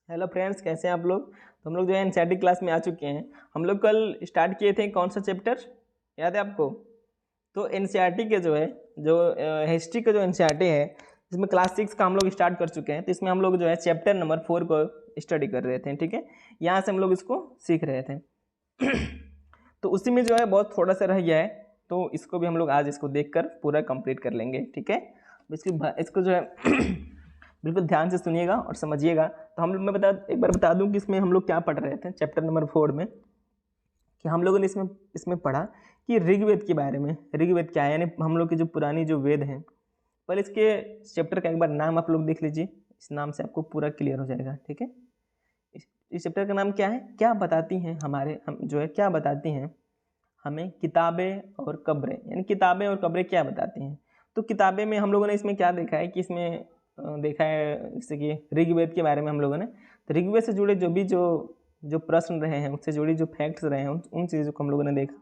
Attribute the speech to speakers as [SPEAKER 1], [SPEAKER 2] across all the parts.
[SPEAKER 1] Hello friends, कैसे हैं आप लोग। तो हम लोग जो है एनसीईआरटी क्लास में आ चुके हैं। हम लोग कल स्टार्ट किए थे कौन सा चैप्टर याद है आपको। तो एनसीईआरटी के जो हिस्ट्री का जो एनसीईआरटी है इसमें क्लास 6 का हम लोग स्टार्ट कर चुके हैं। तो इसमें हम लोग जो है चैप्टर नंबर 4 को स्टडी कर रहे थे। ठीक है, यहाँ से हम लोग इसको सीख रहे थे। तो उसी में जो है बहुत थोड़ा सा रह गया है, तो इसको भी हम लोग आज इसको देख कर पूरा कंप्लीट कर लेंगे। ठीक है, इसको जो है बिल्कुल ध्यान से सुनिएगा और समझिएगा। तो मैं एक बार बता दूं कि इसमें हम लोग क्या पढ़ रहे थे चैप्टर नंबर 4 में, कि हम लोगों ने इसमें पढ़ा कि ऋग्वेद के बारे में। ऋग्वेद क्या है, यानी हम लोग की जो पुरानी जो वेद हैं। पहले इसके चैप्टर का एक बार नाम आप लोग देख लीजिए, इस नाम से आपको पूरा क्लियर हो जाएगा। ठीक है, इस चैप्टर का नाम क्या है, क्या बताती हैं हम जो है क्या बताती हैं हमें किताबें और कब्रें, यानी किताबें और कब्रें क्या बताती हैं। तो किताबें में हम लोगों ने इसमें क्या देखा है कि इसमें देखा है जैसे कि ऋग्वेद के बारे में हम लोगों ने, तो ऋग्वेद से जुड़े जो प्रश्न रहे हैं, उससे जुड़ी जो फैक्ट्स रहे हैं, उन चीज़ों को हम लोगों ने देखा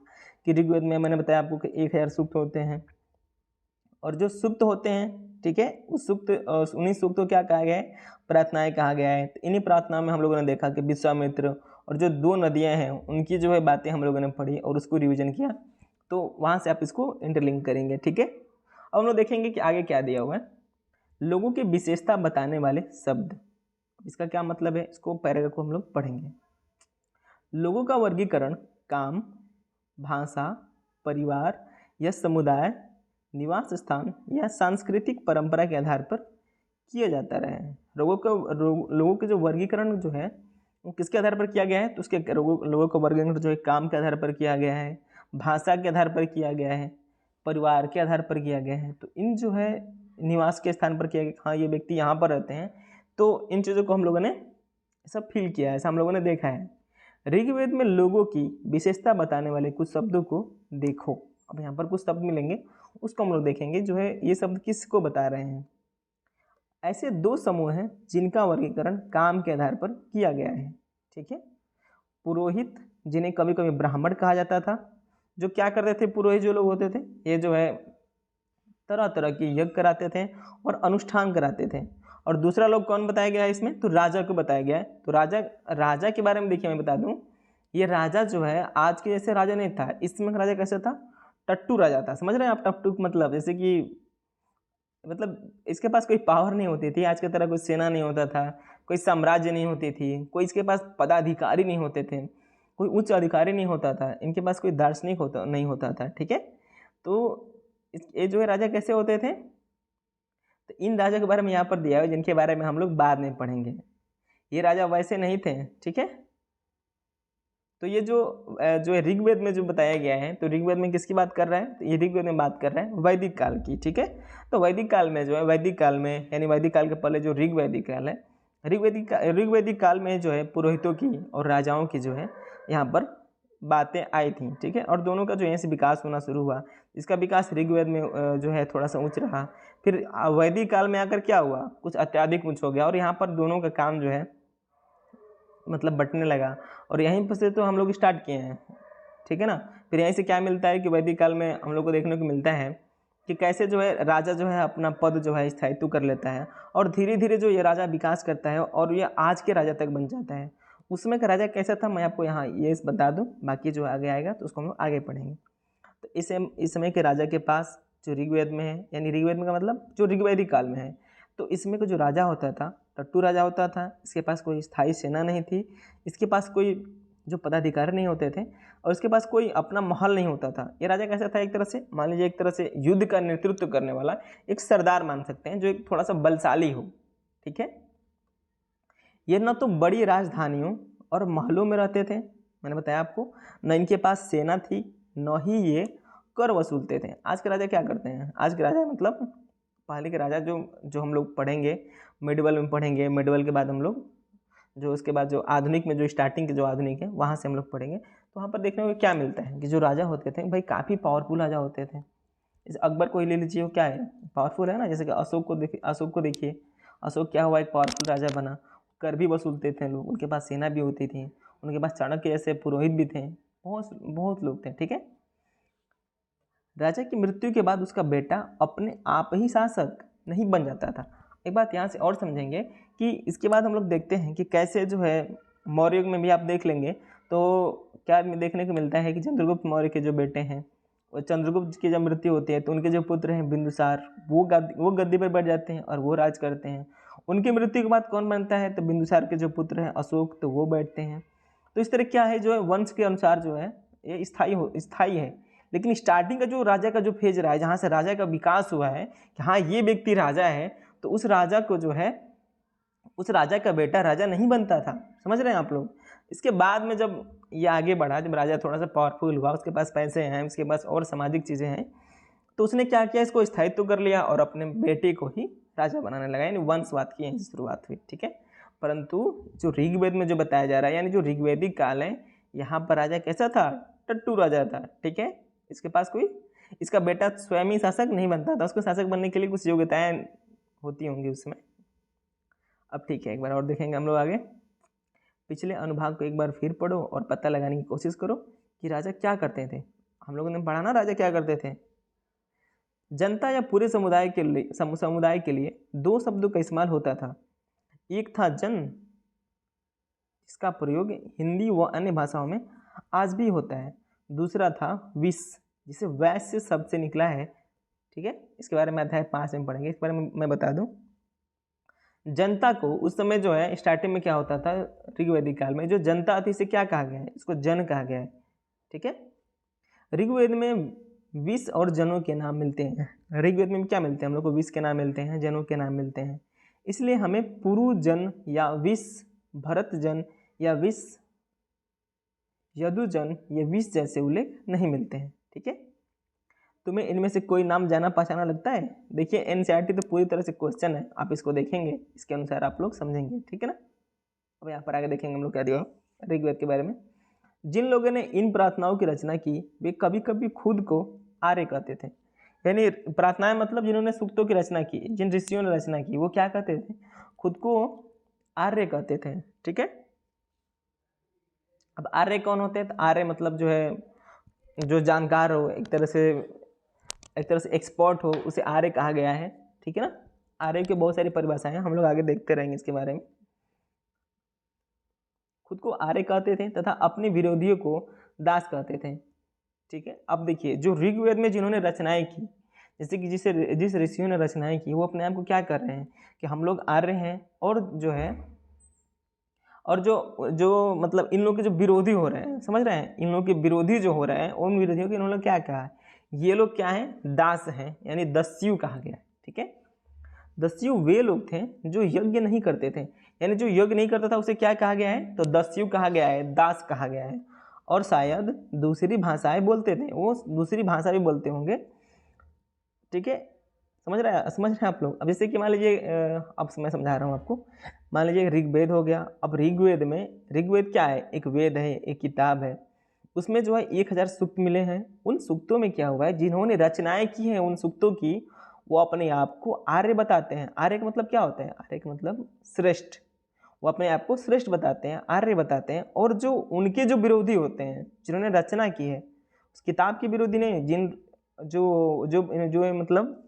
[SPEAKER 1] कि ऋग्वेद में मैंने बताया आपको कि 1000 सूक्त होते हैं। और जो सूक्त होते हैं, ठीक है, उन्हीं सूक्त को क्या कहा गया है, प्रार्थनाएं कहा गया है। तो इन्हीं प्रार्थनाओं में हम लोगों ने देखा कि विश्वामित्र और जो 2 नदियां हैं उनकी जो है बातें हम लोगों ने पढ़ी और उसको रिवीजन किया। तो वहाँ से आप इसको इंटरलिंक करेंगे। ठीक है, अब हम लोग देखेंगे कि आगे क्या दिया हुआ है। लोगों की विशेषता बताने वाले शब्द, इसका क्या मतलब है, इसको पैराग्राफ को हम लोग पढ़ेंगे। लोगों का वर्गीकरण काम, भाषा, परिवार या समुदाय, निवास स्थान या सांस्कृतिक परंपरा के आधार पर किया जाता रहा है। लोगों के जो वर्गीकरण जो है वो किसके आधार पर किया गया है, तो उसके लोगों का वर्गीकरण जो है काम के आधार पर किया गया है, भाषा के आधार पर किया गया है, परिवार के आधार पर किया गया है। तो इन जो है निवास के स्थान पर किया गया, हाँ ये व्यक्ति यहाँ पर रहते हैं। तो इन चीज़ों को हम लोगों ने सब फील किया है, ऐसा हम लोगों ने देखा है। ऋग्वेद में लोगों की विशेषता बताने वाले कुछ शब्दों को देखो। अब यहाँ पर कुछ शब्द मिलेंगे, उसको हम लोग देखेंगे जो है ये शब्द किसको बता रहे हैं। ऐसे 2 समूह हैं जिनका वर्गीकरण काम के आधार पर किया गया है। ठीक है, पुरोहित, जिन्हें कभी कभी ब्राह्मण कहा जाता था, जो क्या करते थे, पुरोहित जो लोग होते थे ये जो है तरह तरह के यज्ञ कराते थे और अनुष्ठान कराते थे। और दूसरा लोग कौन बताया गया है इसमें, तो राजा को बताया गया है। तो राजा के बारे में देखिए, मैं बता दूं, ये राजा जो है आज के जैसे राजा नहीं था। इस समय का राजा कैसे था, टट्टू राजा था। समझ रहे हैं आप, टट्टू मतलब जैसे कि मतलब इसके पास कोई पावर नहीं होती थी, आज की तरह कोई सेना नहीं होता था, कोई साम्राज्य नहीं होती थी, कोई इसके पास पदाधिकारी नहीं होते थे, कोई उच्च अधिकारी नहीं होता था, इनके पास कोई दार्शनिक नहीं होता था। ठीक है, तो ये जो है राजा कैसे होते थे, तो इन राजा के बारे में यहाँ पर दिया है जिनके बारे में हम लोग बाद में पढ़ेंगे। ये राजा वैसे नहीं थे। ठीक है, तो ये जो है ऋग्वेद में जो बताया गया है, तो ऋग्वेद में किसकी बात कर रहा है, तो ये ऋग्वेद में बात कर रहा है वैदिक काल की। ठीक है, तो वैदिक काल में जो है, वैदिक काल में यानी वैदिक काल के पहले जो ऋग्वैदिक काल है, ऋग्वैदिक काल में जो है पुरोहितों की और राजाओं की जो है यहाँ पर बातें आई थी। ठीक है, और दोनों का जो यहीं से विकास होना शुरू हुआ। इसका विकास ऋग्वेद में जो है थोड़ा सा उच्च रहा, फिर वैदिक काल में आकर क्या हुआ, कुछ अत्याधिक उच्च हो गया और यहाँ पर दोनों का काम जो है मतलब बंटने लगा। और यहीं पर से तो हम लोग स्टार्ट किए हैं। ठीक है ना, फिर यहीं से क्या मिलता है कि वैदिक काल में हम लोग को देखने को मिलता है कि कैसे जो है राजा जो है अपना पद जो है स्थायित्व कर लेता है और धीरे धीरे जो ये राजा विकास करता है और ये आज के राजा तक बन जाता है। उसमें का राजा कैसा था मैं आपको यहाँ ये बता दूं, बाकी जो आगे आएगा तो उसको हम लोग आगे पढ़ेंगे। तो इस समय के राजा के पास जो ऋग्वेद में है, यानी ऋग्वेद में का मतलब जो ऋग्वैदिक काल में है, तो इसमें का जो राजा होता था टट्टू राजा होता था। इसके पास कोई स्थायी सेना नहीं थी, इसके पास कोई जो पदाधिकारी नहीं होते थे और इसके पास कोई अपना महल नहीं होता था। ये राजा कैसा था, एक तरह से मान लीजिए एक तरह से युद्ध का नेतृत्व करने वाला एक सरदार मान सकते हैं, जो एक थोड़ा सा बलशाली हो। ठीक है, ये न तो बड़ी राजधानियों और महलों में रहते थे, मैंने बताया आपको, न इनके पास सेना थी, न ही ये कर वसूलते थे। आज के राजा क्या करते हैं, आज के राजा मतलब पहले के राजा जो जो हम लोग पढ़ेंगे मिडिवल में पढ़ेंगे, मिडिवल के बाद हम लोग जो उसके बाद जो आधुनिक में जो स्टार्टिंग के जो आधुनिक है वहाँ से हम लोग पढ़ेंगे। तो वहाँ पर देखने को क्या मिलता है कि जो राजा होते थे भाई काफ़ी पावरफुल राजा होते थे। इस अकबर को ही ले लीजिए, वो क्या है, पावरफुल है ना। जैसे कि अशोक को देखिए, अशोक क्या हुआ, एक पावरफुल राजा बना, कर भी वसूलते थे लोग, उनके पास सेना भी होती थी, उनके पास चाणक्य जैसे पुरोहित भी थे, बहुत बहुत लोग थे। ठीक है, राजा की मृत्यु के बाद उसका बेटा अपने आप ही शासक नहीं बन जाता था, एक बात यहाँ से और समझेंगे कि इसके बाद हम लोग देखते हैं कि कैसे जो है मौर्य युग में भी आप देख लेंगे तो क्या देखने को मिलता है कि चंद्रगुप्त मौर्य के जो बेटे हैं, और चंद्रगुप्त की जब मृत्यु होती है तो उनके जो पुत्र हैं बिंदुसार, वो गद्दी पर बैठ जाते हैं और वो राज करते हैं। उनकी मृत्यु के बाद कौन बनता है, तो बिंदुसार के जो पुत्र हैं अशोक, तो वो बैठते हैं। तो इस तरह क्या है जो है वंश के अनुसार जो है ये स्थायी है। लेकिन स्टार्टिंग का जो राजा का जो फेज रहा है, जहाँ से राजा का विकास हुआ है कि हाँ ये व्यक्ति राजा है, तो उस राजा को जो है उस राजा का बेटा राजा नहीं बनता था। समझ रहे हैं आप लोग। इसके बाद में जब ये आगे बढ़ा, जब राजा थोड़ा सा पावरफुल हुआ, उसके पास पैसे हैं, उसके पास और सामाजिक चीज़ें हैं, तो उसने क्या किया, इसको स्थायित्व कर लिया और अपने बेटे को ही राजा बनाने लगा, यानी वंशवाद की यहीं से शुरुआत हुई। ठीक है। परंतु जो ऋग्वेद में जो बताया जा रहा है, यानी जो ऋग्वेदिक काल है, यहाँ पर राजा कैसा था, टट्टू राजा था। ठीक है। इसके पास कोई, इसका बेटा स्वयं ही शासक नहीं बनता था, उसको शासक बनने के लिए कुछ योग्यताएं होती होंगी उसमें। अब ठीक है, एक बार और देखेंगे हम लोग आगे। पिछले अनुभाग को एक बार फिर पढ़ो और पता लगाने की कोशिश करो कि राजा क्या करते थे। हम लोगों ने पढ़ा ना राजा क्या करते थे। जनता या पूरे समुदाय के लिए दो शब्दों का इस्तेमाल होता था। एक था जन, जिसका प्रयोग हिंदी व अन्य भाषाओं में आज भी होता है। दूसरा था विस, जिसे वैश्य शब्द से निकला है। ठीक है। इसके बारे में अध्याय 5 में पढ़ेंगे। इस बारे में मैं बता दूं, जनता को उस समय जो है स्टार्टिंग में क्या होता था, ऋग्वेदिक काल में जो जनता थी इसे क्या कहा गया है, इसको जन कहा गया है। ठीक है। ऋग्वेद में विष और जनों के नाम मिलते हैं। ऋग्वेद में क्या मिलते हैं, हम लोग को विष के नाम मिलते हैं, जनों के नाम मिलते हैं। इसलिए हमें पुरु जन या विष, भरत जन या विष, यदु जन या विष जैसे उल्लेख नहीं मिलते हैं। ठीक है। तुम्हें इनमें से कोई नाम जाना पहचाना लगता है। देखिए एनसीईआरटी तो पूरी तरह से क्वेश्चन है, आप इसको देखेंगे, इसके अनुसार आप लोग समझेंगे। ठीक है ना। अब यहाँ पर आगे देखेंगे हम लोग क्या दिया ऋग्वेद के बारे में। जिन लोगों ने इन प्रार्थनाओं की रचना की वे कभी कभी खुद को आर्य कहते थे। यानी प्रार्थनाएं मतलब जिन्होंने सूक्तों की रचना की, जिन ऋषियों ने रचना की, वो क्या कहते थे, खुद को आर्य कहते थे। ठीक है। अब आर्य कौन होते हैं, तो आर्य मतलब जो है जो जानकार हो, एक तरह से एक्सपर्ट हो, उसे आर्य कहा गया है। ठीक है ना। आर्य की बहुत सारी परिभाषाएं हैं, हम लोग आगे देखते रहेंगे इसके बारे में। खुद को आर्य कहते थे तथा अपने विरोधियों को दास कहते थे। ठीक है। अब देखिए जो ऋग्वेद में जिन्होंने रचनाएं की, जैसे कि जिस ऋषियों ने रचनाएं की, वो अपने आप को क्या कर रहे हैं कि हम लोग आर्य हैं, और जो है और जो मतलब इन लोग के जो विरोधी हो रहे हैं, समझ रहे हैं, इन लोग के विरोधी जो हो रहे हैं, उन विरोधियों के इन्होंने क्या कहा है, ये लोग क्या हैं, दास हैं, यानी दस्यु कहा गया है। ठीक है। दस्यु वे लोग थे जो यज्ञ नहीं करते थे, यानी जो यज्ञ नहीं करता था उसे क्या कहा गया है, तो दस्यु कहा गया है, दास कहा गया है। और शायद दूसरी भाषाएं बोलते थे, वो दूसरी भाषा भी बोलते होंगे। ठीक है। समझ रहे हैं आप लोग। अब जैसे कि मान लीजिए, अब मैं समझा रहा हूँ आपको। मान लीजिए ऋग्वेद हो गया। अब ऋग्वेद क्या है, एक वेद है, एक किताब है। उसमें जो है 1000 सूक्त मिले हैं। उन सूक्तों में क्या हुआ है, जिन्होंने रचनाएं की हैं उन सूक्तों की, वो अपने आप को आर्य बताते हैं। आर्य का मतलब क्या होता है, आर्य का मतलब श्रेष्ठ। वो अपने आप को श्रेष्ठ बताते हैं, आर्य बताते हैं। और जो उनके जो विरोधी होते हैं, जिन्होंने रचना की है उस किताब के विरोधी नहीं, जिन जो जो जो मतलब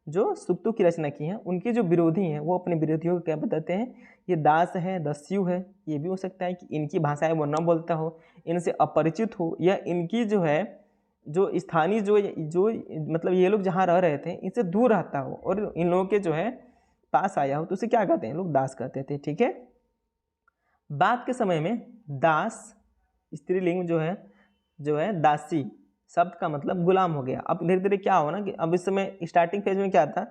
[SPEAKER 1] जो सूक्तों की रचना की है, उनके जो विरोधी हैं, वो अपने विरोधियों को क्या बताते हैं, ये दास है, दस्यु है। ये भी हो सकता है कि इनकी भाषाएं वो न बोलता हो, इनसे अपरिचित हो, या इनकी जो है जो स्थानीय जो मतलब ये लोग जहाँ रह रहे थे इनसे दूर रहता हो, और इन लोगों के जो है पास आया हो, तो उसे क्या कहते हैं, लोग दास कहते थे। ठीक है। बाद के समय में दास स्त्रीलिंग जो है दासी शब्द का मतलब गुलाम हो गया। अब धीरे धीरे क्या हो ना कि अब इस समय स्टार्टिंग फेज में क्या था,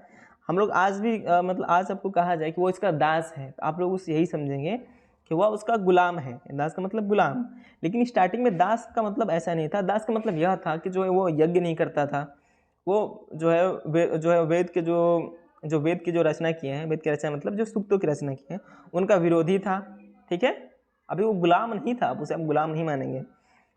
[SPEAKER 1] हम लोग आज भी मतलब आज सबको कहा जाए कि वो इसका दास है, तो आप लोग उसे यही समझेंगे कि वह उसका गुलाम है। दास का मतलब गुलाम। लेकिन स्टार्टिंग में दास का मतलब ऐसा नहीं था। दास का मतलब यह था कि जो है वो यज्ञ नहीं करता था, वो जो है वेद के वेद की जो रचना किए हैं, वेद की रचना मतलब जो सूक्तों की रचना की है, उनका विरोधी था। ठीक है। अभी वो गुलाम नहीं था, अब उसे हम गुलाम नहीं मानेंगे।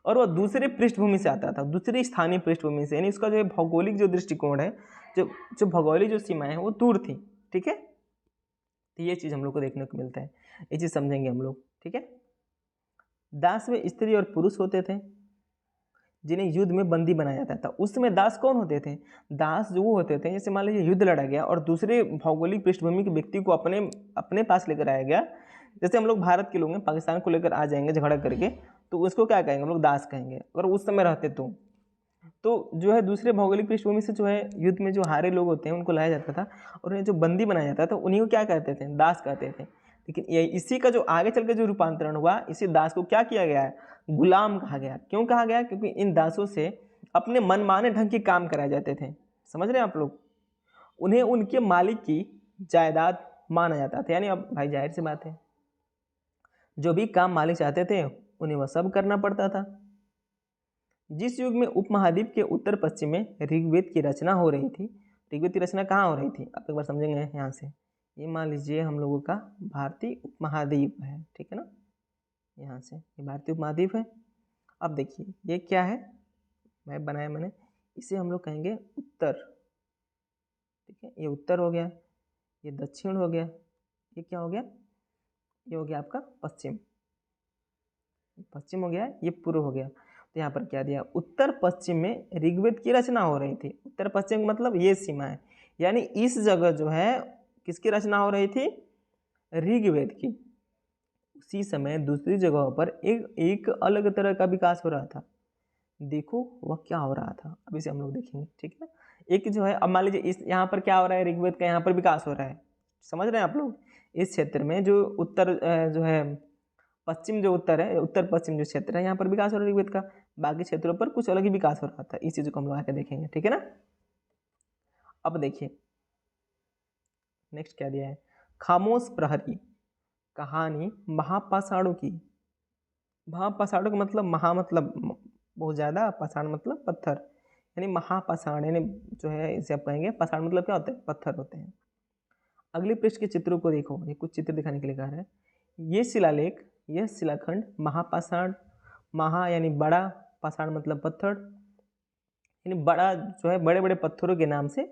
[SPEAKER 1] और वो दूसरे पृष्ठभूमि से आता था, दूसरी स्थानीय पृष्ठभूमि से, यानी उसका जो भौगोलिक जो दृष्टिकोण है, जो भौगोलिक जो सीमाएं हैं वो दूर थी। ठीक है। तो ये चीज़ हम लोग को देखने को मिलता है, ये चीज़ समझेंगे हम लोग। ठीक है। दास में स्त्री और पुरुष होते थे। जिन्हें युद्ध में बंदी बनाया जाता था। उस समय दास कौन होते थे? दास जो वो होते थे, जैसे मान लीजिए युद्ध लड़ा गया और दूसरे भौगोलिक पृष्ठभूमि के व्यक्ति को अपने अपने पास लेकर आया गया। जैसे हम लोग भारत के लोग हैं, पाकिस्तान को लेकर आ जाएंगे झगड़ा करके, तो उसको क्या कहेंगे हम लोग? दास कहेंगे। अगर उस समय रहते तो जो है दूसरे भौगोलिक पृष्ठभूमि से जो है युद्ध में जो हारे लोग होते हैं उनको लाया जाता था और उन्हें जो बंदी बनाया जाता था उन्हीं को क्या कहते थे? दास कहते थे। लेकिन ये इसी का जो आगे चल के जो रूपांतरण हुआ, इसी दास को क्या किया गया है? गुलाम कहा गया। क्यों कहा गया? क्योंकि इन दासों से अपने मनमाने ढंग के काम कराए जाते थे। समझ रहे हैं आप लोग? उन्हें उनके मालिक की जायदाद माना जाता था। यानी अब भाई जाहिर सी बात है, जो भी काम मालिक चाहते थे उन्हें वह सब करना पड़ता था। जिस युग में उपमहाद्वीप के उत्तर पश्चिम में ऋग्वेद की रचना हो रही थी, ऋग्वेद की रचना कहाँ हो रही थी? आप एक बार समझेंगे यहाँ से। ये मान लीजिए हम लोगों का भारतीय उपमहाद्वीप है, ठीक है ना? यहाँ से ये भारतीय उपमहाद्वीप है। अब देखिए ये क्या है, मैप बनाया मैंने, इसे हम लोग कहेंगे उत्तर, ठीक है? ये उत्तर हो गया, ये दक्षिण हो गया, ये क्या हो गया? ये हो गया आपका पश्चिम, पश्चिम हो गया, ये पूर्व हो गया। तो यहाँ पर क्या दिया? उत्तर पश्चिम में ऋग्वेद की रचना हो रही थी। उत्तर पश्चिम मतलब ये सीमा है, यानी इस जगह जो है किसकी रचना हो रही थी? ऋग्वेद की। उसी समय दूसरी जगहों पर एक अलग तरह का विकास हो रहा था। देखो वह क्या हो रहा था, अब इसे हम लोग देखेंगे, ठीक है ना? एक जो है, अब मान लीजिए इस यहाँ पर क्या हो रहा है? ऋग्वेद का यहाँ पर विकास हो रहा है। समझ रहे हैं आप लोग? इस क्षेत्र में जो उत्तर जो है पश्चिम, जो उत्तर है, उत्तर पश्चिम जो क्षेत्र है, यहाँ पर विकास हो रहा है ऋग्वेद का। बाकी क्षेत्रों पर कुछ अलग ही विकास हो रहा था। इस चीज़ को हम लोग आके देखेंगे, ठीक है ना? अब देखिए नेक्स्ट क्या दिया है? खामोश प्रहरी, कहानी महापाषाणों की। महापाषाणों का मतलब, महा मतलब बहुत ज़्यादा, पाषाण मतलब पत्थर, यानी महापाषाण, यानी जो है इसे आप कहेंगे पाषाण मतलब क्या होता है? पत्थर होते हैं। अगले पृष्ठ के चित्रों को देखो, ये कुछ चित्र दिखाने के लिए कहा है। ये शिलालेख, यह शिलाखंड महापाषाण, महा यानी बड़ा, पाषाण मतलब पत्थर, यानी बड़ा जो है बड़े बड़े पत्थरों के नाम से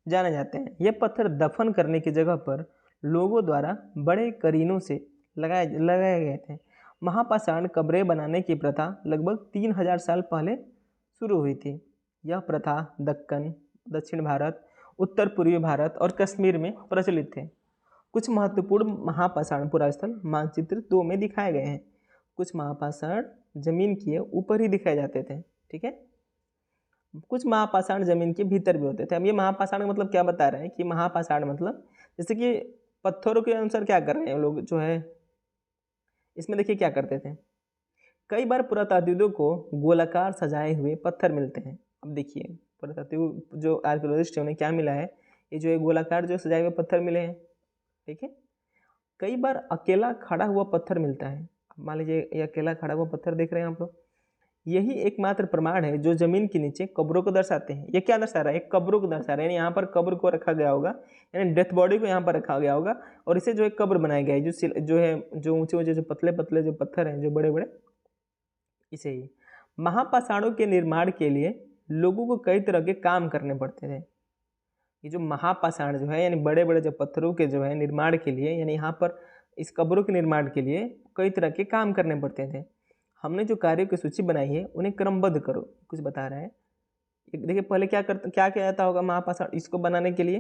[SPEAKER 1] जाने जाते हैं। ये पत्थर दफन करने की जगह पर लोगों द्वारा बड़े करीनों से लगाए गए थे। महापाषाण कब्रें बनाने की प्रथा लगभग 3000 साल पहले शुरू हुई थी। यह प्रथा दक्कन, दक्षिण भारत, उत्तर पूर्वी भारत और कश्मीर में प्रचलित थे। कुछ महत्वपूर्ण महापाषाण पुरास्थल मानचित्र 2 में दिखाए गए हैं। कुछ महापाषाण जमीन के ऊपर ही दिखाए जाते थे, ठीक है? कुछ महापाषाण जमीन के भीतर भी होते थे। अब ये महापाषाण का मतलब क्या बता रहे हैं कि महापाषाण मतलब जैसे कि पत्थरों के अनुसार क्या कर रहे हैं लोग जो है, इसमें देखिए क्या करते थे। कई बार पुरातात्विकों को गोलाकार सजाए हुए पत्थर मिलते हैं। अब देखिए पुरातात्विक जो आर्कियोलॉजिस्ट है उन्हें क्या मिला है? ये जो है गोलाकार जो सजाए हुए पत्थर मिले हैं, ठीक है? कई बार अकेला खड़ा हुआ पत्थर मिलता है। मान लीजिए ये अकेला खड़ा हुआ पत्थर देख रहे हैं आप लोग, यही एकमात्र प्रमाण है जो जमीन के नीचे कब्रों को दर्शाते हैं। ये क्या दर्शा रहा है? एक कब्रों को दर्शा रहा है, यानी यहाँ पर कब्र को रखा गया होगा, यानी डेथ बॉडी को यहाँ पर रखा गया होगा और इसे जो है कब्र बनाया गया है। जो है जो ऊंचे ऊंचे जो पतले पतले जो पत्थर हैं, जो बड़े बड़े, इसे ही महापाषाणों के निर्माण के लिए लोगों को कई तरह के काम करने पड़ते थे। ये जो महापाषाण जो है, यानी बड़े बड़े जो पत्थरों के जो है निर्माण के लिए, यानी यहाँ पर इस कब्रों के निर्माण के लिए कई तरह के काम करने पड़ते थे। हमने जो कार्यों की सूची बनाई है उन्हें क्रमबद्ध करो, कुछ बता रहा है। देखिए पहले क्या किया जाता होगा महापाषाण इसको बनाने के लिए?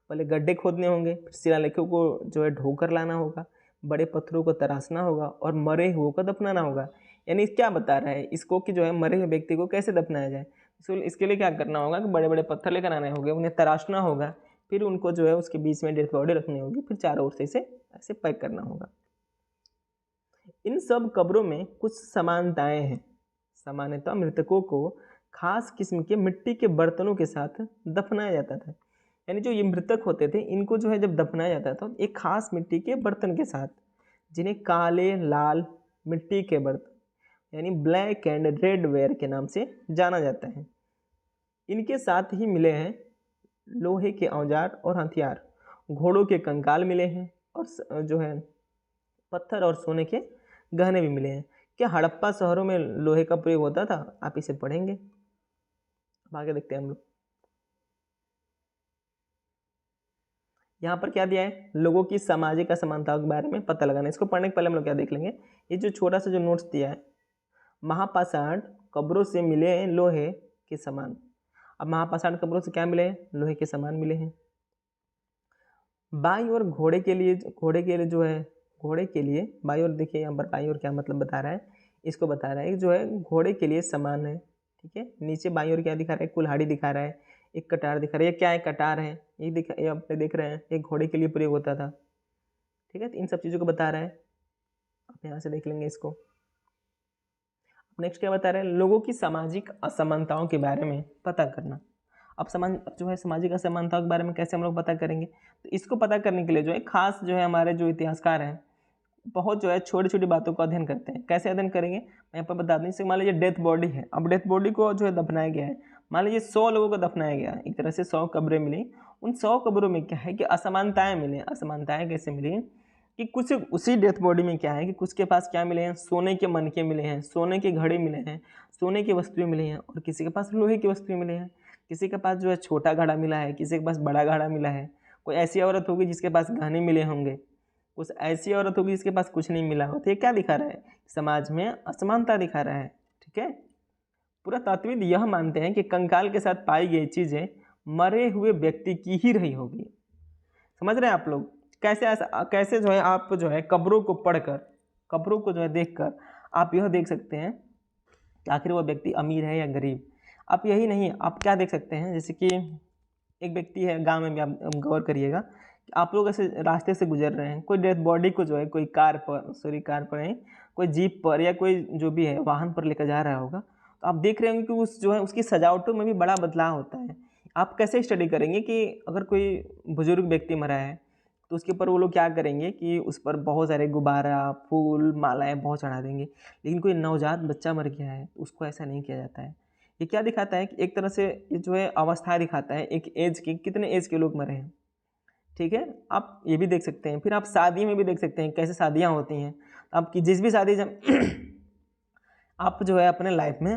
[SPEAKER 1] पहले गड्ढे खोदने होंगे, फिर शिलालेखों को जो है ढोकर लाना होगा, बड़े पत्थरों को तराशना होगा और मरे हुओं को दफनाना होगा। यानी क्या बता रहा है इसको कि जो है मरे हुए व्यक्ति को कैसे दफनाया जाए? इसके लिए क्या करना होगा कि बड़े बड़े पत्थर लेकर आने होंगे, उन्हें तराशना होगा, फिर उनको जो है उसके बीच में डेड बॉडी रखनी होगी, फिर चारों ओर से इसे ऐसे पैक करना होगा। इन सब कब्रों में कुछ समानताएं हैं। सामान्यतः मृतकों को खास किस्म के मिट्टी के बर्तनों के साथ दफनाया जाता था। यानी जो ये मृतक होते थे इनको जो है जब दफनाया जाता था एक खास मिट्टी के बर्तन के साथ, जिन्हें काले लाल मिट्टी के बर्तन यानी ब्लैक एंड रेड वेयर के नाम से जाना जाता है। इनके साथ ही मिले हैं लोहे के औजार और हथियार, घोड़ों के कंकाल मिले हैं और जो है पत्थर और सोने के गहने भी मिले हैं। क्या हड़प्पा शहरों में लोहे का प्रयोग होता था? आप इसे पढ़ेंगे। अब आगे देखते हैं हम लोग। यहाँ पर क्या दिया है? लोगों की सामाजिक असमानताओं के बारे में पता लगाना। इसको पढ़ने के पहले हम लोग क्या देख लेंगे, ये जो छोटा सा जो नोट्स दिया है महापाषाण कब्रों से मिले लोहे के समान। अब महापाषाण कब्रों से क्या मिले? लोहे के समान मिले हैं। बाई और घोड़े के लिए जो है, घोड़े के लिए बाई और, देखिए यहाँ पर बाई और क्या मतलब बता रहा है, इसको बता रहा है जो है घोड़े के लिए समान है। ठीक है, नीचे बाई और क्या दिखा रहा है? कुल्हाड़ी दिखा रहा है, एक कटार दिखा रहा है। ये क्या है? कटार है। ये आप देख रहे हैं, ये घोड़े के लिए प्रयोग होता था। ठीक है, तो इन सब चीज़ों को बता रहा है। आप यहाँ से देख लेंगे इसको। नेक्स्ट क्या बता रहा है? लोगों की सामाजिक असमानताओं के बारे में पता करना। अब जो है सामाजिक असमानताओं के बारे में कैसे हम लोग पता करेंगे? तो इसको पता करने के लिए जो है खास जो है हमारे जो इतिहासकार हैं बहुत जो है छोटी छोटी बातों को अध्ययन करते हैं। कैसे अध्ययन करेंगे मैं यहाँ पर बता दूँ। जैसे मान लीजिए डेथ बॉडी है, अब डेथ बॉडी को जो है दफनाया गया है, मान लीजिए 100 लोगों को दफनाया गया, एक तरह से 100 कब्रें मिली। उन 100 कब्रों में क्या है कि असमानताएं मिली। असमानताएं कैसे मिली कि कुछ उसी डेथ बॉडी में क्या है कि कुछ के पास क्या मिले हैं? सोने के मनके मिले हैं, सोने के घड़े मिले हैं, सोने की वस्तुएं मिली हैं, और किसी के पास लोहे की वस्तुएं मिले हैं। किसी के पास जो है छोटा घड़ा मिला है, किसी के पास बड़ा घड़ा मिला है। कोई ऐसी औरत होगी जिसके पास गहने मिले होंगे, कुछ ऐसी औरत होगी जिसके पास कुछ नहीं मिला हो। तो ये क्या दिखा रहा है? समाज में असमानता दिखा रहा है। ठीक है, पुरातत्वविद यह मानते हैं कि कंकाल के साथ पाई गई चीजें मरे हुए व्यक्ति की ही रही होगी। समझ रहे हैं आप लोग? कैसे जो है आप जो है कब्रों को पढ़कर, कब्रों को जो है देखकर आप यह देख सकते हैं कि आखिर वह व्यक्ति अमीर है या गरीब। आप यही नहीं, आप क्या देख सकते हैं, जैसे कि एक व्यक्ति है गांव में भी, आप गौर करिएगा कि आप लोग ऐसे रास्ते से गुजर रहे हैं, कोई डेड बॉडी को जो है कोई कार पर नहीं, कोई जीप पर या कोई जो भी है वाहन पर लेकर जा रहा होगा, तो आप देख रहे होंगे कि उस जो है उसकी सजावटों में भी बड़ा बदलाव होता है। आप कैसे स्टडी करेंगे कि अगर कोई बुजुर्ग व्यक्ति मरा है तो उसके ऊपर वो लोग क्या करेंगे कि उस पर बहुत सारे गुब्बारा, फूल, मालाएं बहुत चढ़ा देंगे। लेकिन कोई नवजात बच्चा मर गया है तो उसको ऐसा नहीं किया जाता है। ये क्या दिखाता है कि एक तरह से ये जो है अवस्था दिखाता है, एक एज की, कितने एज के लोग मरे हैं। ठीक है, आप ये भी देख सकते हैं। फिर आप शादी में भी देख सकते हैं कैसे शादियाँ होती हैं। आपकी जिस भी शादी आप जो है अपने लाइफ में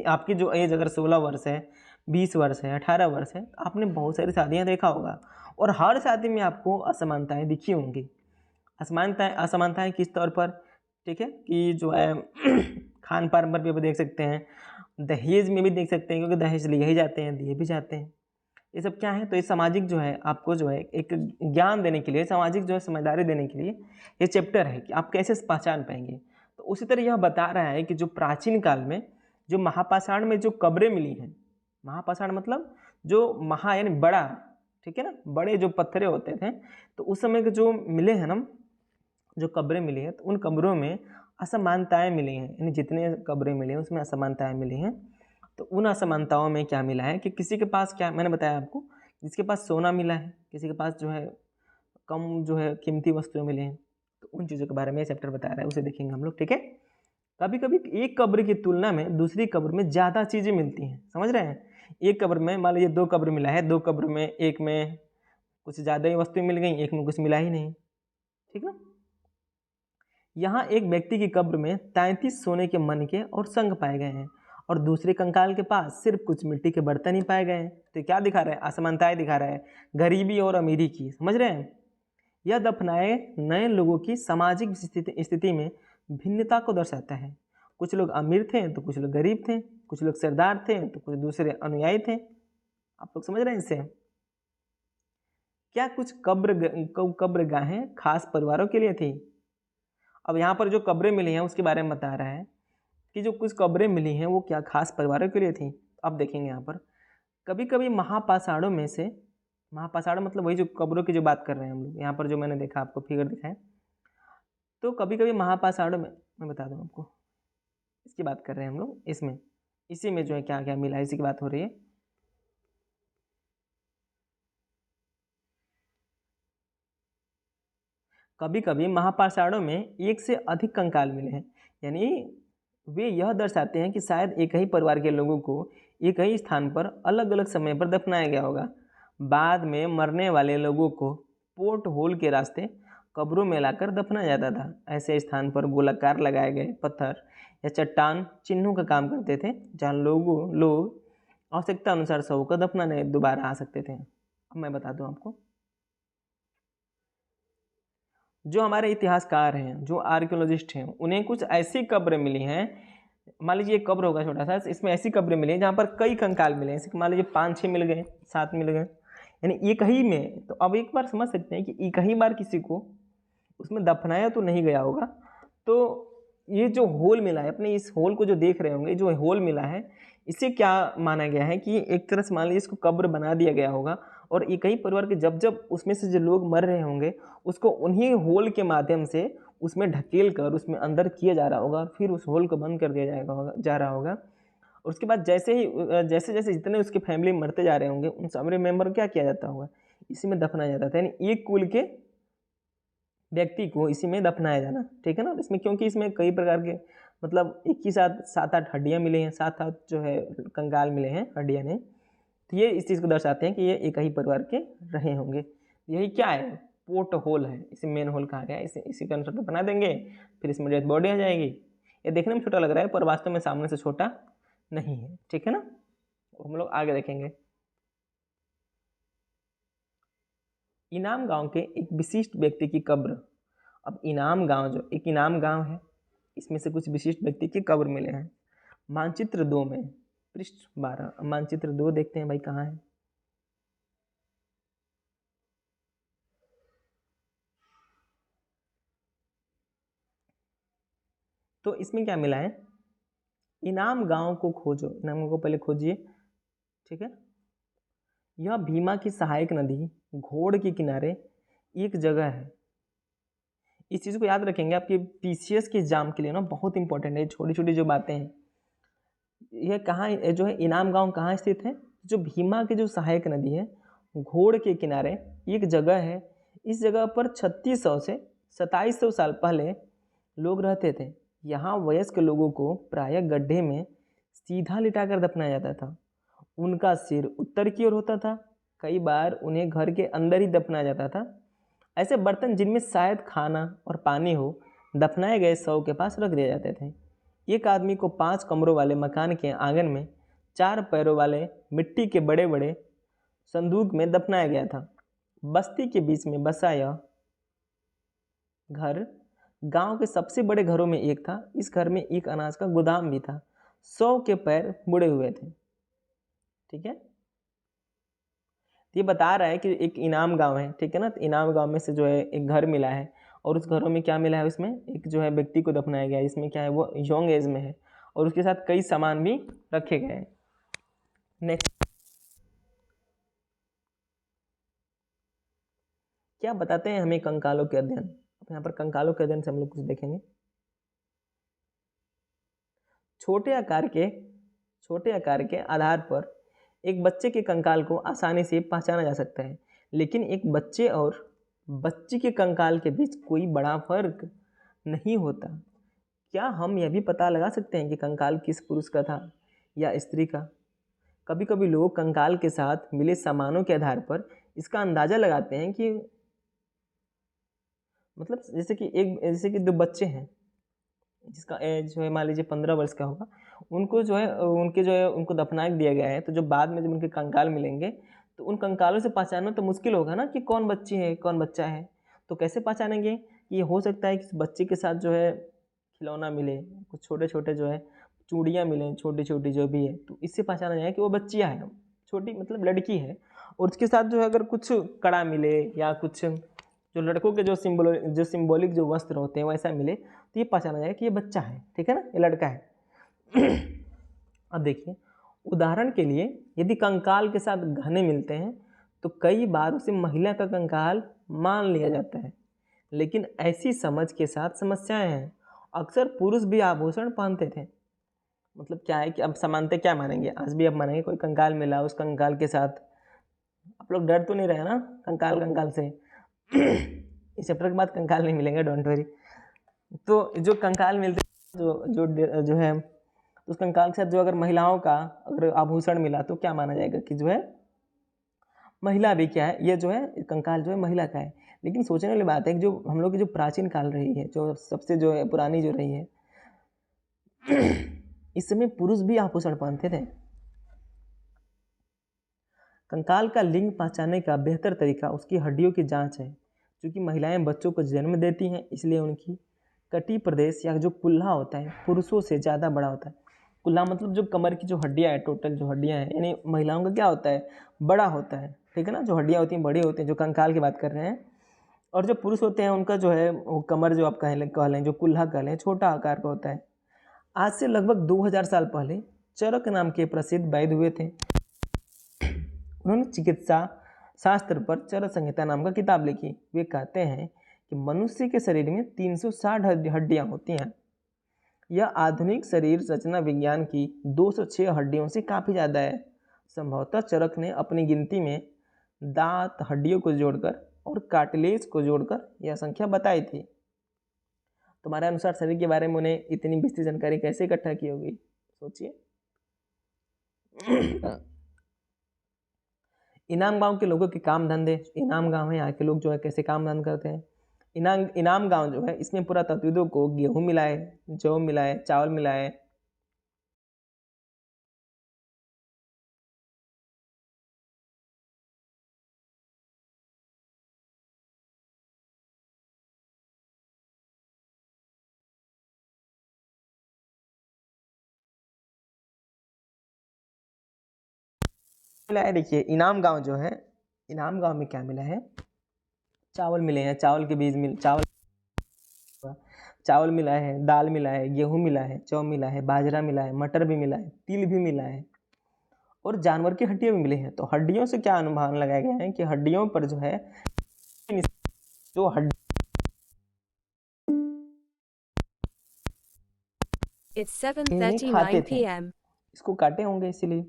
[SPEAKER 1] आपकी जो एज अगर 16 वर्ष है, 20 वर्ष है, 18 वर्ष है, तो आपने बहुत सारी शादियाँ देखा होगा, और हर शादी में आपको असमानताएं दिखी होंगी। असमानताएं किस तौर पर? ठीक है, कि जो है खान पान पर भी आप देख सकते हैं, दहेज में भी देख सकते हैं, क्योंकि दहेज लिए ही जाते हैं, दिए भी जाते हैं। ये सब क्या है? तो ये सामाजिक जो है आपको जो है एक ज्ञान देने के लिए, सामाजिक जो है समझदारी देने के लिए ये चैप्टर है कि आप कैसे पहचान पाएंगे। तो उसी तरह यह बता रहा है कि जो प्राचीन काल में जो महापाषाण में जो कब्रें मिली हैं, महापाषाण मतलब जो महा यानी बड़ा, ठीक है ना, बड़े जो पत्थरे होते थे, तो उस समय के जो मिले हैं ना, जो कब्रें मिली हैं, तो उन कब्रों में असमानताएं मिली हैं। यानी जितने कब्रें मिली हैं उसमें असमानताएं मिली हैं। तो उन असमानताओं में क्या मिला है कि किसी के पास, क्या मैंने बताया आपको, जिसके पास सोना मिला है, किसी के पास जो है कम जो है कीमती वस्तुएं मिली हैं। तो उन चीज़ों के बारे में ये चैप्टर बता रहा है, उसे देखेंगे हम लोग। ठीक है, कभी कभी एक कब्र की तुलना में दूसरी कब्र में ज़्यादा चीज़ें मिलती हैं। समझ रहे हैं? एक कब्र में मान लीजिए 2 कब्र मिला है, 2 कब्र में एक में कुछ ज़्यादा ही वस्तुएं मिल गई, एक में कुछ मिला ही नहीं। ठीक ना? यहाँ एक व्यक्ति की कब्र में 33 सोने के मनके और संग पाए गए हैं, और दूसरे कंकाल के पास सिर्फ कुछ मिट्टी के बर्तन ही पाए गए हैं। तो क्या दिखा रहा है? असमानताएं दिखा रहा है, गरीबी और अमीरी की। समझ रहे हैं? यह दफनाए नए लोगों की सामाजिक स्थिति में भिन्नता को दर्शाता है। कुछ लोग अमीर थे तो कुछ लोग गरीब थे, कुछ लोग सरदार थे तो कुछ दूसरे अनुयायी थे। आप लोग समझ रहे हैं इससे? क्या कुछ कब्रगाहें खास परिवारों के लिए थी? अब यहाँ पर जो कब्रें मिली हैं उसके बारे में बता रहा है कि जो कुछ कब्रें मिली हैं वो क्या खास परिवारों के लिए थी। अब देखेंगे यहाँ पर, कभी कभी महापाषाणों में से, महापाषाण मतलब वही जो कब्रों की जो बात कर रहे हैं हम लोग, यहाँ पर जो मैंने देखा आपको फिगर दिखाया, तो कभी कभी महापाषाणों में, मैं बता दूँ आपको, इसकी बात कर रहे हैं हम लोग, इसमें इसी में जो है क्या क्या मिला है इसी की बात हो रही है। कभी कभी महापाषाणों में एक से अधिक कंकाल मिले हैं, यानी वे यह दर्शाते हैं कि शायद एक ही परिवार के लोगों को एक ही स्थान पर अलग अलग समय पर दफनाया गया होगा। बाद में मरने वाले लोगों को पोर्ट होल के रास्ते कब्रों में लाकर दफनाया जाता था। ऐसे स्थान पर गोलाकार लगाए गए पत्थर या चट्टान चिन्हों का काम करते थे, जहाँ लोग आवश्यकता अनुसार शव को दफनाने दोबारा आ सकते थे। अब मैं बता दूं आपको, जो हमारे इतिहासकार हैं, जो आर्कियोलॉजिस्ट हैं, उन्हें कुछ ऐसी कब्र मिली हैं, मान लीजिए एक कब्र होगा छोटा सा, इसमें ऐसी कब्रें मिली हैं जहाँ पर कई कंकाल मिले हैं, जैसे मान लीजिए 5-6 मिल गए, 7 मिल गए, यानी एक ही में। तो अब एक बार समझ सकते हैं कि एक ही बार किसी को उसमें दफनाया तो नहीं गया होगा। तो ये जो होल मिला है, अपने इस होल को जो देख रहे होंगे, जो होल मिला है, इसे क्या माना गया है कि एक तरह से मान लीजिए इसको कब्र बना दिया गया होगा, और एक ही परिवार के जब जब उसमें से जो लोग मर रहे होंगे उसको उन्हीं होल के माध्यम से उसमें ढकेल कर उसमें अंदर किया जा रहा होगा, और फिर उस होल को बंद कर दिया जा रहा होगा। और उसके बाद जैसे जैसे जितने उसके फैमिली मरते जा रहे होंगे उन सारे मेंबर को क्या किया जाता होगा, इसी में दफनाया जाता है, यानी एक कुल के व्यक्ति को इसी में दफनाया जाना, ठीक है ना। इसमें क्योंकि इसमें कई प्रकार के मतलब एक ही साथ 7-8 हड्डियाँ मिले हैं, 7-8 जो है कंकाल मिले हैं हड्डियाँ ने, तो ये इस चीज़ को दर्शाते हैं कि ये एक ही परिवार के रहे होंगे। यही क्या है, पोर्ट होल है, इसे मेन होल कहा गया है। इसी के अनुसार बना देंगे, फिर इसमें डेड बॉडी आ जाएगी। ये देखने में छोटा लग रहा है पर वास्तव में सामने से छोटा नहीं है, ठीक है ना। हम लोग आगे देखेंगे। इनाम गांव के एक विशिष्ट व्यक्ति की कब्र। अब इनाम गांव जो एक इनाम गांव है, इसमें से कुछ विशिष्ट व्यक्ति की कब्र मिले हैं। मानचित्र 2 में पृष्ठ 12। मानचित्र 2 देखते हैं भाई कहाँ है। तो इसमें क्या मिला है, इनाम गांव को खोजो, इनाम गांव को पहले खोजिए, ठीक है। यह भीमा की सहायक नदी घोड़ के किनारे एक जगह है। इस चीज़ को याद रखेंगे, आपके पीसीएस के एग्जाम के लिए ना बहुत इंपॉर्टेंट है, छोटी छोटी जो बातें हैं। यह कहाँ जो है इनाम गांव कहाँ स्थित है, जो भीमा की जो सहायक नदी है घोड़ के किनारे एक जगह है। इस जगह पर 3600 से 2700 साल पहले लोग रहते थे। यहाँ वयस्क लोगों को प्रायः गड्ढे में सीधा लिटाकर दफनाया जाता था। उनका सिर उत्तर की ओर होता था। कई बार उन्हें घर के अंदर ही दफनाया जाता था। ऐसे बर्तन जिनमें शायद खाना और पानी हो, दफनाए गए शव के पास रख दिए जाते थे। एक आदमी को 5 कमरों वाले मकान के आंगन में 4 पैरों वाले मिट्टी के बड़े बड़े संदूक में दफनाया गया था। बस्ती के बीच में बसा यह घर गांव के सबसे बड़े घरों में एक था। इस घर में एक अनाज का गोदाम भी था। 100 के पैर मुड़े हुए थे, ठीक है। ये बता रहा है कि एक इनाम गांव है, ठीक है ना। तो इनाम गांव में से जो है एक घर मिला है, और उस घरों में क्या मिला है, उसमें एक जो है व्यक्ति को दफनाया गया है। इसमें क्या है, वो यंग एज में है, और उसके साथ कई सामान भी रखे गए हैं। नेक्स्ट क्या बताते हैं हमें कंकालों के अध्ययन। अब यहाँ पर कंकालों के अध्ययन से हम लोग कुछ देखेंगे। छोटे आकार के आधार पर एक बच्चे के कंकाल को आसानी से पहचाना जा सकता है, लेकिन एक बच्चे और बच्ची के कंकाल के बीच कोई बड़ा फर्क नहीं होता। क्या हम यह भी पता लगा सकते हैं कि कंकाल किस पुरुष का था या स्त्री का? कभी कभी लोग कंकाल के साथ मिले सामानों के आधार पर इसका अंदाजा लगाते हैं कि मतलब जैसे कि 2 बच्चे हैं जिसका एज जो है मान लीजिए 15 वर्ष का होगा, उनको जो है उनको दफना दिया गया है। तो जो बाद में जब उनके कंकाल मिलेंगे तो उन कंकालों से पहचानना तो मुश्किल होगा ना कि कौन बच्ची है कौन बच्चा है। तो कैसे पहचानेंगे? ये हो सकता है कि बच्चे के साथ जो है खिलौना मिले, कुछ छोटे छोटे जो है चूड़ियाँ मिलें, छोटी छोटी जो भी है, तो इससे पहचाना जाए कि वो बच्चियाँ है, छोटी मतलब लड़की है। और उसके साथ जो है अगर कुछ कड़ा मिले या कुछ जो लड़कों के जो सिंबॉलिक जो वस्त्र होते हैं वैसा मिले, तो ये पहचाना जाएगा कि ये बच्चा है, ठीक है ना, ये लड़का है। अब देखिए उदाहरण के लिए यदि कंकाल के साथ गहने मिलते हैं तो कई बार उसे महिला का कंकाल मान लिया जाता है, लेकिन ऐसी समझ के साथ समस्याएं हैं। अक्सर पुरुष भी आभूषण पहनते थे। मतलब क्या है कि अब समानते क्या मानेंगे, आज भी अब मानेंगे कोई कंकाल मिला उस कंकाल के साथ, आप लोग डर तो नहीं रहे ना कंकाल से। इस चैप्टर के बाद कंकाल नहीं मिलेंगे, डोंट वरी। तो जो कंकाल मिलते जो है उस कंकाल के साथ जो अगर महिलाओं का अगर आभूषण मिला तो क्या माना जाएगा कि जो है महिला भी क्या है, ये जो है कंकाल जो है महिला का है। लेकिन सोचने वाली बात है कि जो हम लोग की जो प्राचीन काल रही है, जो सबसे जो है पुरानी जो रही है, इस समय पुरुष भी आभूषण पहनते थे। कंकाल का लिंग पहचानने का बेहतर तरीका उसकी हड्डियों की जांच है। क्योंकि महिलाएं बच्चों को जन्म देती हैं, इसलिए उनकी कटी प्रदेश या जो कुल्हा होता है पुरुषों से ज़्यादा बड़ा होता है। कुल्हा मतलब जो कमर की जो हड्डियाँ हैं, टोटल जो हड्डियाँ हैं, यानी महिलाओं का क्या होता है, बड़ा होता है, ठीक है ना। जो हड्डियाँ होती हैं बड़ी होती हैं, जो कंकाल की बात कर रहे हैं। और जो पुरुष होते हैं उनका जो है वो कमर जो आप कह लें जो कुल्हा कह लें, छोटा आकार का होता है। आज से लगभग 2000 साल पहले चरक नाम के प्रसिद्ध वैद्य हुए थे। उन्होंने चिकित्सा शास्त्र पर चरक संहिता नाम का किताब लिखी। वे कहते हैं कि मनुष्य के शरीर में 360 हड्डियां होती हैं। यह आधुनिक शरीर रचना विज्ञान की 206 हड्डियों से काफ़ी ज़्यादा है। संभवतः चरक ने अपनी गिनती में दांत हड्डियों को जोड़कर और कार्टिलेज को जोड़कर यह संख्या बताई थी। तुम्हारे अनुसार शरीर के बारे में उन्हें इतनी विस्तृत जानकारी कैसे इकट्ठा की होगी, सोचिए। इनाम गांव के लोगों के काम धंधे, इनाम गांव है, यहाँ के लोग जो है कैसे काम धंधा करते हैं। इनाम गांव जो है इसमें पूरा तत्विदों को गेहूं मिलाए, जौ मिलाए, चावल मिलाए, मिला है। देखिए इनाम गांव जो है, इनाम गांव में क्या मिला है, चावल मिले हैं, चावल के बीज चावल मिला है, दाल मिला है, गेहूं मिला है, जौ मिला है, बाजरा मिला है, मटर भी मिला है, तिल भी मिला है और जानवर की हड्डियां भी मिली हैं। तो हड्डियों से क्या अनुमान लगाया गया है कि हड्डियों पर जो है जो हड्डी
[SPEAKER 2] It's
[SPEAKER 1] खाते
[SPEAKER 2] 7:39
[SPEAKER 1] थे,
[SPEAKER 2] p.m.
[SPEAKER 1] इसको काटे होंगे इसीलिए।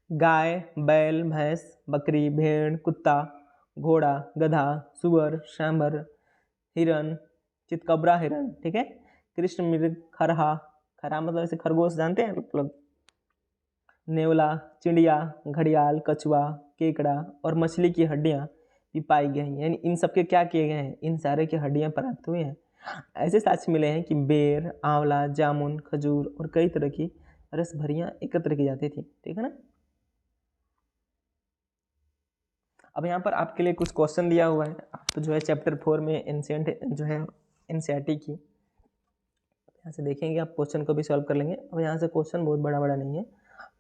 [SPEAKER 1] गाय, बैल, भैंस, बकरी, भेड़, कुत्ता, घोड़ा, गधा, सुअर, सांभर, हिरन, चितकबरा हिरन, ठीक है, कृष्ण मृग, खरहा, खरहा मतलब ऐसे खरगोश जानते हैं मतलब, नेवला, चिड़िया, घड़ियाल, कछुआ, केकड़ा और मछली की हड्डियां भी पाई गई हैं। यानी इन सब के क्या किए गए हैं, इन सारे की हड्डियां प्राप्त हुई हैं। ऐसे साक्ष्य मिले हैं कि बेर, आंवला, जामुन, खजूर और कई तरह की रस भरियां एकत्र की जाती थी, ठीक है ना। अब यहाँ पर आपके लिए कुछ क्वेश्चन दिया हुआ है, आप जो है चैप्टर 4 में एंशिएंट जो है एनसीईआरटी की, यहाँ से देखेंगे आप क्वेश्चन को भी सॉल्व कर लेंगे। अब यहाँ से क्वेश्चन बहुत बड़ा बड़ा नहीं है,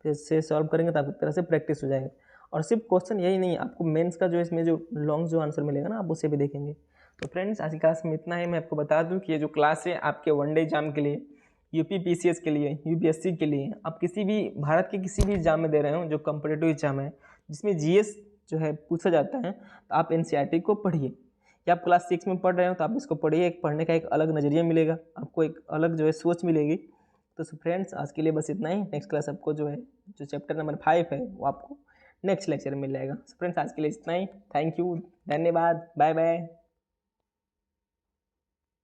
[SPEAKER 1] फिर से सॉल्व करेंगे तो आपकी तरह से प्रैक्टिस हो जाएगा। और सिर्फ क्वेश्चन यही नहीं, आपको मेंस का जो इसमें जो लॉन्ग जो आंसर मिलेगा ना, आप उसे भी देखेंगे। तो फ्रेंड्स आज की क्लास में इतना ही। मैं आपको बता दूं कि ये जो क्लास है आपके वनडे एग्जाम के लिए, यूपी पीसीएस के लिए, यूपीएससी के लिए, आप किसी भी भारत के किसी भी एग्जाम में दे रहे हो जो कम्पिटेटिव एग्जाम है जिसमें जीएस जो है पूछा जाता है, तो आप एनसीईआरटी को पढ़िए। या आप क्लास 6 में पढ़ रहे हो तो आप इसको पढ़िए, पढ़ने का एक अलग नज़रिया मिलेगा आपको, एक अलग जो है सोच मिलेगी। तो फ्रेंड्स आज के लिए बस इतना ही। नेक्स्ट क्लास आपको जो है जो चैप्टर नंबर 5 है वो आपको नेक्स्ट लेक्चर में मिल जाएगा। फ्रेंड्स आज के लिए इतना ही। थैंक यू, धन्यवाद, बाय बाय।